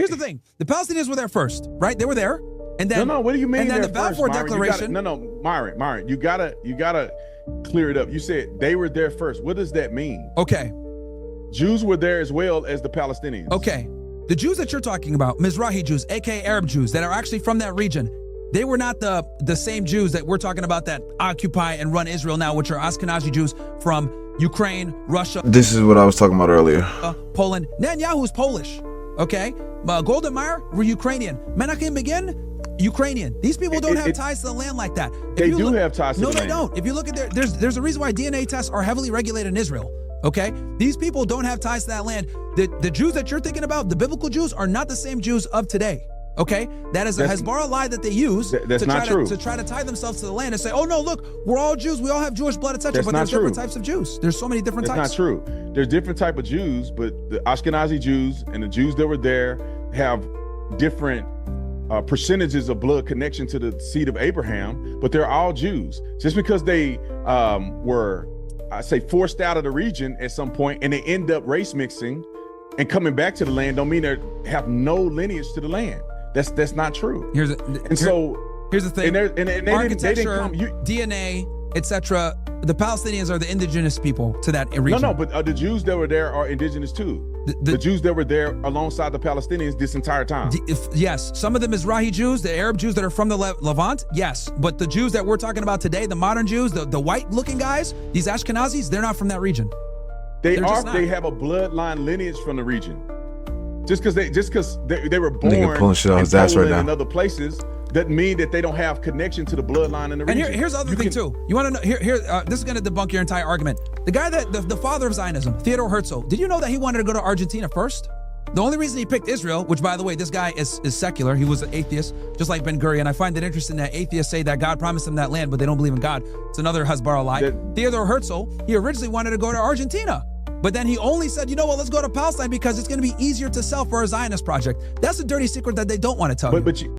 here's the thing. The Palestinians were there first, right? They were there. And then, no, what do you mean? And then the Balfour Myron? Declaration. Myron, you gotta clear it up. You said they were there first. What does that mean? Okay. Jews were there as well as the Palestinians. Okay. The Jews that you're talking about, Mizrahi Jews, aka Arab Jews, that are actually from that region, they were not the same Jews that we're talking about that occupy and run Israel now, which are Ashkenazi Jews from Ukraine, Russia. This is what I was talking about earlier. Poland. Netanyahu's Polish. Okay. Golda Meir were Ukrainian. Menachem Begin, Ukrainian. These people don't have ties to the land like that. They do have ties to the land. No, they don't. If you look at there's a reason why DNA tests are heavily regulated in Israel. Okay? These people don't have ties to that land. The Jews that you're thinking about, the biblical Jews, are not the same Jews of today. Okay? That is a Hezbollah lie that they use to try to tie themselves to the land and say, oh no, look, we're all Jews, we all have Jewish blood, etc. But there's different types of Jews. There's so many different types. That's not true. There's different type of Jews, but the Ashkenazi Jews and the Jews that were there have different percentages of blood connection to the seed of Abraham, but they're all Jews. Just because they were, I say, forced out of the region at some point and they end up race mixing and coming back to the land, don't mean they have no lineage to the land. That's not true. Here's the thing. And architecture, DNA, etc. The Palestinians are the indigenous people to that region. No, but the Jews that were there are indigenous too. The Jews that were there alongside the Palestinians this entire time. Yes, some of the Mizrahi Jews, the Arab Jews that are from the Levant, yes. But the Jews that we're talking about today, the modern Jews, the white-looking guys, these Ashkenazis, they're not from that region. They have a bloodline lineage from the region. Just because they were born in Poland and other places doesn't mean that they don't have connection to the bloodline in the region. And here's the other thing too. You want to know? This is going to debunk your entire argument. The guy the father of Zionism, Theodor Herzl. Did you know that he wanted to go to Argentina first? The only reason he picked Israel, which by the way, this guy is secular. He was an atheist, just like Ben Gurion. I find it interesting that atheists say that God promised them that land, but they don't believe in God. It's another Hezbollah lie. Theodor Herzl, he originally wanted to go to Argentina. But then he only said, you know what, let's go to Palestine because it's going to be easier to sell for a Zionist project. That's a dirty secret that they don't want to tell you.